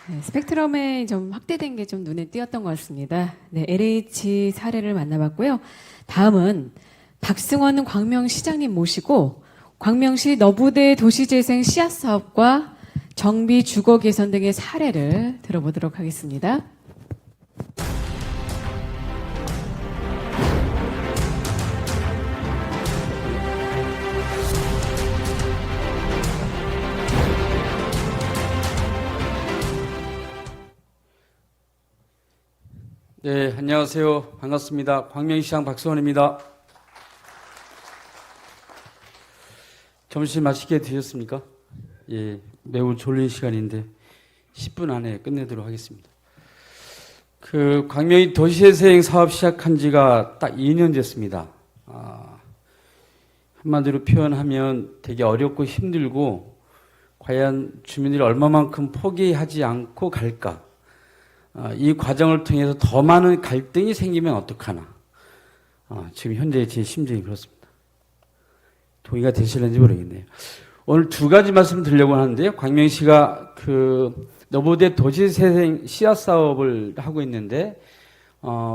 네, 스펙트럼에 좀 확대된 게 좀 눈에 띄었던 것 같습니다. 네, LH 사례를 만나봤고요. 다음은 박승원 광명시장님 모시고 광명시 너부대 도시재생 씨앗 사업과 정비 주거 개선 등의 사례를 들어보도록 하겠습니다. 네, 안녕하세요. 반갑습니다. 광명시장 박승원입니다. 점심 맛있게 드셨습니까? 예, 매우 졸린 시간인데 10분 안에 끝내도록 하겠습니다. 광명이 도시재생 사업 시작한 지가 딱 2년 됐습니다. 한마디로 표현하면 되게 어렵고 힘들고 과연 주민들이 얼마만큼 포기하지 않고 갈까? 이 과정을 통해서 더 많은 갈등이 생기면 어떡하나. 지금 현재 제 심정이 그렇습니다. 동의가 되실는지 모르겠네요. 오늘 두 가지 말씀 드리려고 하는데요. 광명시가 너부대 도시재생 씨앗 사업을 하고 있는데,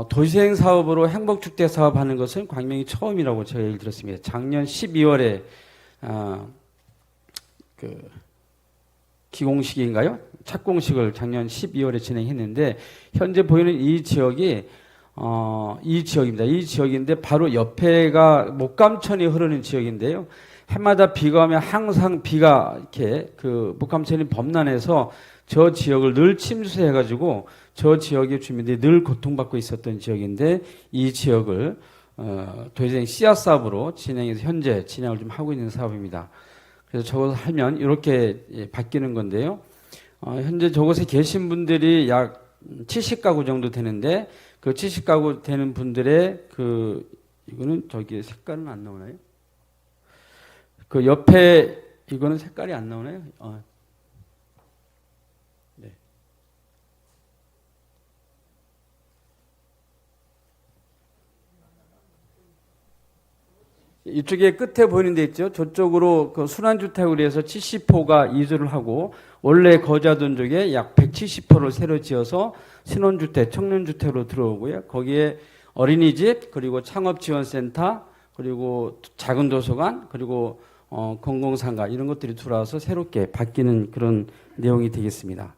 도시재생 사업으로 행복주택 사업하는 것은 광명이 처음이라고 제가 얘기를 들었습니다. 작년 12월에, 기공식인가요? 착공식을 작년 12월에 진행했는데 현재 보이는 이 지역이 이 지역입니다. 이 지역인데 바로 옆에가 목감천이 흐르는 지역인데요. 해마다 비가 오면 항상 비가 이렇게 목감천이 범람해서 저 지역을 늘 침수해가지고 저 지역의 주민들이 늘 고통받고 있었던 지역인데 이 지역을 도시재생 씨앗 사업으로 진행해서 현재 진행을 좀 하고 있는 사업입니다. 그래서 저것을 하면 이렇게 바뀌는 건데요. 현재 저곳에 계신 분들이 약 70가구 정도 되는데 그 70가구 되는 분들의 이거는 저기 색깔은 안 나오나요? 그 옆에 이거는 색깔이 안 나오나요? 네. 이쪽에 끝에 보이는 데 있죠. 저쪽으로 순환주택으로 해서 70호가 이주를 하고 원래 거주하던 쪽에 약 170호를 새로 지어서 신혼주택, 청년주택으로 들어오고요. 거기에 어린이집, 그리고 창업지원센터, 그리고 작은 도서관, 그리고 공공상가 이런 것들이 들어와서 새롭게 바뀌는 그런 내용이 되겠습니다.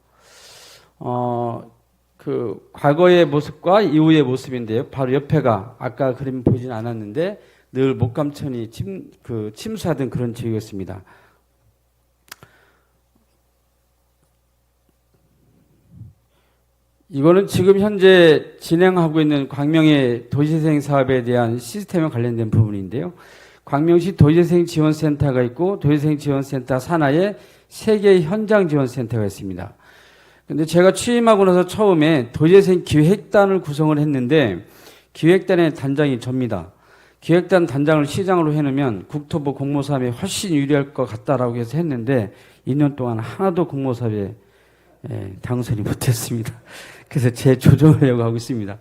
과거의 모습과 이후의 모습인데요. 바로 옆에가 아까 그림 보진 않았는데 늘 목감천이 침수하던 그런 지역이었습니다. 이거는 지금 현재 진행하고 있는 광명의 도시재생 사업에 대한 시스템에 관련된 부분인데요. 광명시 도시재생 지원센터가 있고 도시재생 지원센터 산하에 3개의 현장 지원센터가 있습니다. 근데 제가 취임하고 나서 처음에 도시재생 기획단을 구성을 했는데 기획단의 단장이 접니다. 기획단 단장을 시장으로 해놓으면 국토부 공모사업에 훨씬 유리할 것 같다라고 해서 했는데 2년 동안 하나도 공모사업에 당선이 못했습니다. 그래서 재조정하려고 하고 있습니다.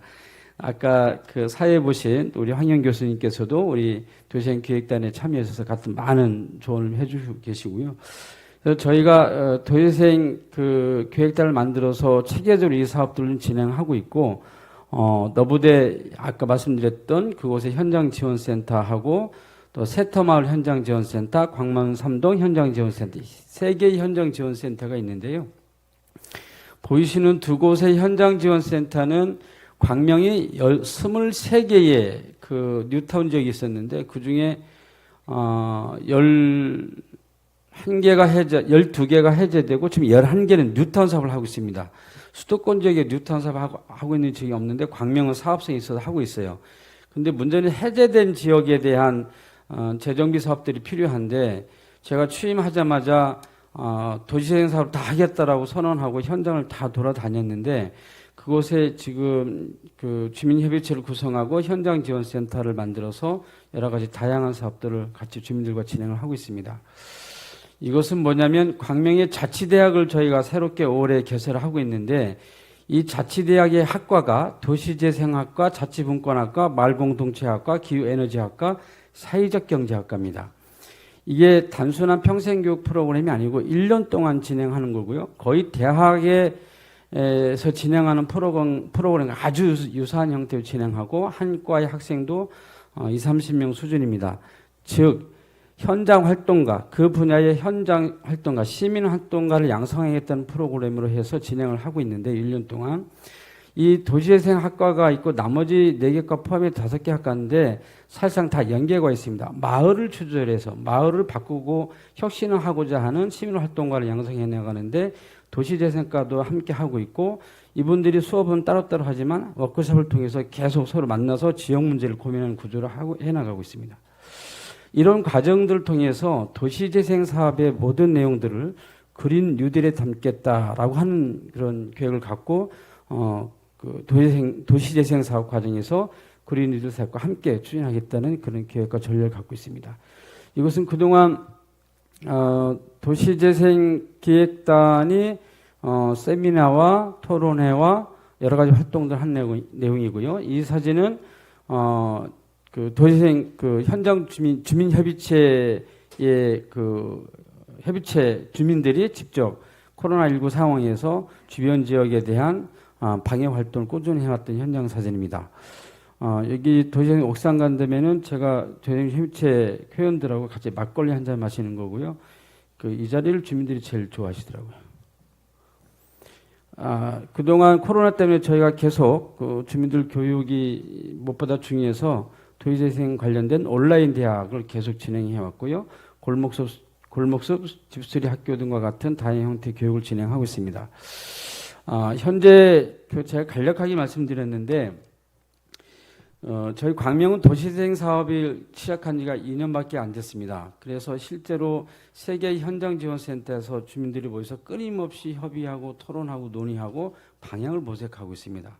아까 사회 보신 우리 황영 교수님께서도 우리 도시재생 기획단에 참여하셔서 같은 많은 조언을 해주시고 계시고요. 그래서 저희가 도시재생 기획단을 만들어서 체계적으로 이 사업들을 진행하고 있고 너부대 아까 말씀드렸던 그곳의 현장지원센터하고 또 세터마을 현장지원센터, 광명 3동 현장지원센터 3개의 현장지원센터가 있는데요. 보이시는 두 곳의 현장지원센터는 광명이 23개의 뉴타운 지역이 있었는데 그 중에 12개가 해제되고 지금 11개는 뉴타운 사업을 하고 있습니다. 수도권 지역에 뉴타운 사업 하고 있는 지역이 없는데 광명은 사업성이 있어서 하고 있어요. 근데 문제는 해제된 지역에 대한 재정비 사업들이 필요한데 제가 취임하자마자 도시재생 사업 다 하겠다라고 선언하고 현장을 다 돌아다녔는데 그곳에 지금 주민협의체를 구성하고 현장지원센터를 만들어서 여러 가지 다양한 사업들을 같이 주민들과 진행을 하고 있습니다. 이것은 뭐냐면 광명의 자치대학을 저희가 새롭게 올해 개설을 하고 있는데 이 자치대학의 학과가 도시재생학과, 자치분권학과, 마을공동체학과, 기후에너지학과, 사회적경제학과입니다. 이게 단순한 평생교육 프로그램이 아니고 1년 동안 진행하는 거고요. 거의 대학의 에서 진행하는 프로그램과 아주 유사한 형태로 진행하고 한 과의 학생도 2, 30명 수준입니다. 즉 현장 활동가, 그 분야의 현장 활동가, 시민 활동가를 양성하겠다는 프로그램으로 해서 진행을 하고 있는데 1년 동안 이 도시재생 학과가 있고 나머지 4개과 포함해 5개 학과인데 사실상 다 연계가 있습니다. 마을을 추절해서 마을을 바꾸고 혁신을 하고자 하는 시민 활동가를 양성해 나가는데 도시재생과도 함께 하고 있고 이분들이 수업은 따로따로 하지만 워크숍을 통해서 계속 서로 만나서 지역 문제를 고민하는 구조를 해나가고 있습니다. 이런 과정들을 통해서 도시재생 사업의 모든 내용들을 그린 뉴딜에 담겠다라고 하는 그런 계획을 갖고 그 도시재생 사업 과정에서 그린 뉴딜 사업과 함께 추진하겠다는 그런 계획과 전략을 갖고 있습니다. 이것은 그동안 도시재생 기획단이 세미나와 토론회와 여러 가지 활동들 한 내용이고요. 이 사진은 그 도시재생 그 현장 주민협의체의 그 협의체 주민들이 직접 코로나19 상황에서 주변 지역에 대한 방역 활동을 꾸준히 해왔던 현장 사진입니다. 여기 도시재생 옥상 간 다음에는 제가 도시재생 협의체 회원들하고 같이 막걸리 한 잔 마시는 거고요. 이 자리를 주민들이 제일 좋아하시더라고요. 그동안 코로나 때문에 저희가 계속 그 주민들 교육이 무엇보다 중요해서 도시재생 관련된 온라인 대학을 계속 진행해 왔고요. 골목숲 집수리 학교 등과 같은 다양한 형태의 교육을 진행하고 있습니다. 현재 제가 간략하게 말씀드렸는데 저희 광명은 도시재생 사업을 시작한 지가 2년밖에 안 됐습니다. 그래서 실제로 세계 현장지원센터에서 주민들이 모여서 끊임없이 협의하고 토론하고 논의하고 방향을 모색하고 있습니다.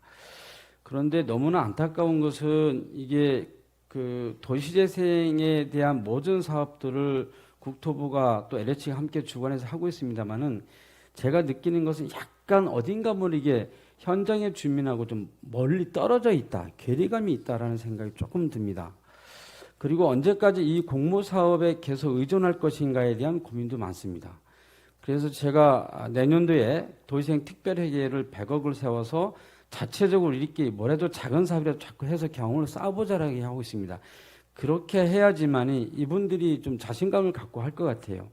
그런데 너무나 안타까운 것은 이게 그 도시재생에 대한 모든 사업들을 국토부가 또 LH가 함께 주관해서 하고 있습니다만은 제가 느끼는 것은 약간 어딘가 모르게 현장의 주민하고 좀 멀리 떨어져 있다, 괴리감이 있다라는 생각이 조금 듭니다. 그리고 언제까지 이 공모 사업에 계속 의존할 것인가에 대한 고민도 많습니다. 그래서 제가 내년도에 도시재생 특별회계를 100억을 세워서 자체적으로 이렇게 뭐래도 작은 사업이라도 자꾸 해서 경험을 쌓아보자라고 하고 있습니다. 그렇게 해야지만이 이분들이 좀 자신감을 갖고 할 것 같아요.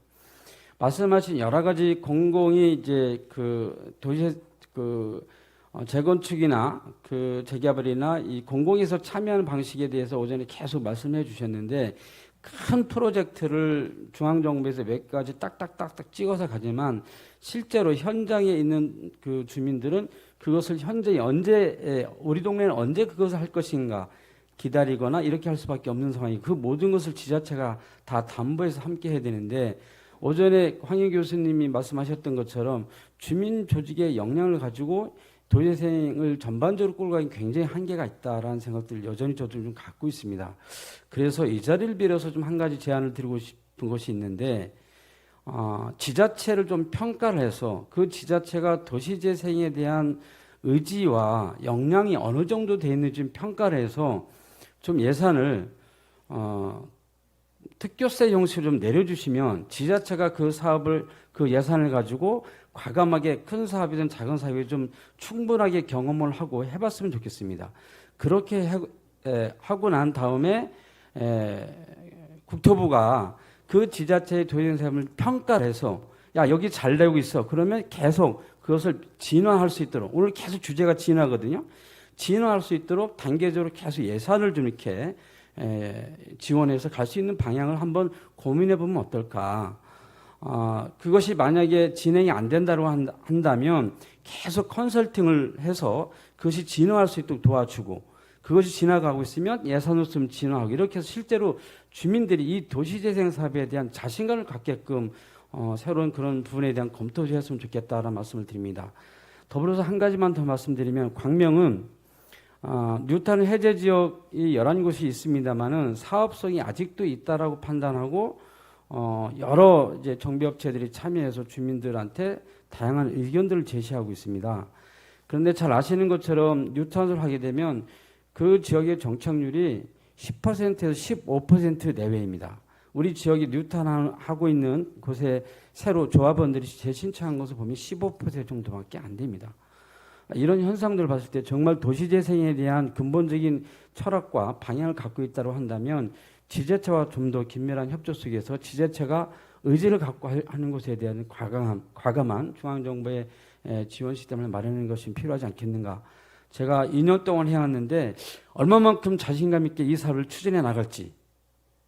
말씀하신 여러 가지 공공이 이제 그 도시 재건축이나 그 재개발이나 이 공공에서 참여하는 방식에 대해서 오전에 계속 말씀해 주셨는데 큰 프로젝트를 중앙정부에서 몇 가지 딱딱딱딱 찍어서 가지만 실제로 현장에 있는 그 주민들은 그것을 현재 언제 우리 동네는 언제 그것을 할 것인가 기다리거나 이렇게 할 수밖에 없는 상황이 그 모든 것을 지자체가 다 담보해서 함께 해야 되는데 오전에 황희 교수님이 말씀하셨던 것처럼 주민 조직의 역량을 가지고 도시재생을 전반적으로 끌고 가긴 굉장히 한계가 있다라는 생각들을 여전히 저도 좀 갖고 있습니다. 그래서 이 자리를 빌어서 좀 한 가지 제안을 드리고 싶은 것이 있는데 지자체를 좀 평가를 해서 그 지자체가 도시재생에 대한 의지와 역량이 어느 정도 되어 있는지 좀 평가를 해서 좀 예산을 특교세 형식으로 좀 내려주시면 지자체가 그 사업을 그 예산을 가지고 과감하게 큰 사업이든 작은 사업이든 좀 충분하게 경험을 하고 해봤으면 좋겠습니다. 그렇게 하고 난 다음에 국토부가 그 지자체의 도시재생 사업을 평가를 해서 야 여기 잘 되고 있어. 그러면 계속 그것을 진화할 수 있도록 오늘 계속 주제가 진화거든요. 진화할 수 있도록 단계적으로 계속 예산을 좀 이렇게 지원해서 갈 수 있는 방향을 한번 고민해 보면 어떨까. 그것이 만약에 진행이 안 된다고 한다면 계속 컨설팅을 해서 그것이 진화할 수 있도록 도와주고 그것이 지나가고 있으면 예산으로 좀 진화하고 이렇게 해서 실제로 주민들이 이 도시재생 사업에 대한 자신감을 갖게끔 새로운 그런 부분에 대한 검토를 했으면 좋겠다라는 말씀을 드립니다. 더불어서 한 가지만 더 말씀드리면 광명은 뉴타운 해제 지역이 11곳이 있습니다만은 사업성이 아직도 있다라고 판단하고 여러 이제 정비업체들이 참여해서 주민들한테 다양한 의견들을 제시하고 있습니다. 그런데 잘 아시는 것처럼 뉴타운을 하게 되면 그 지역의 정착률이 10%에서 15% 내외입니다. 우리 지역이 뉴타운 하고 있는 곳에 새로 조합원들이 재신청한 것을 보면 15% 정도밖에 안 됩니다. 이런 현상들을 봤을 때 정말 도시재생에 대한 근본적인 철학과 방향을 갖고 있다고 한다면 지자체와 좀 더 긴밀한 협조 속에서 지자체가 의지를 갖고 하는 것에 대한 과감한 중앙정부의 지원 시스템을 마련하는 것이 필요하지 않겠는가. 제가 2년 동안 해왔는데 얼마만큼 자신감 있게 이 사업을 추진해 나갈지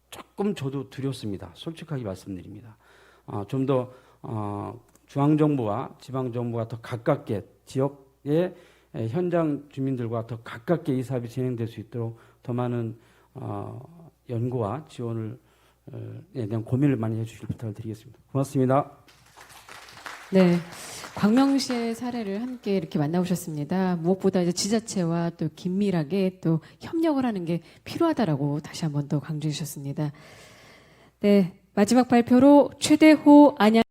조금 저도 두렵습니다. 솔직하게 말씀드립니다. 좀 더 중앙정부와 지방정부가 더 가깝게 지역의 현장 주민들과 더 가깝게 이 사업이 진행될 수 있도록 더 많은 연구와 지원을 대한 고민을 많이 해주실 부탁을 드리겠습니다. 고맙습니다. 네. 광명시의 사례를 함께 이렇게 만나보셨습니다. 무엇보다 이제 지자체와 또 긴밀하게 또 협력을 하는 게 필요하다라고 다시 한번 더 강조해 주셨습니다. 네. 마지막 발표로 최대호 안양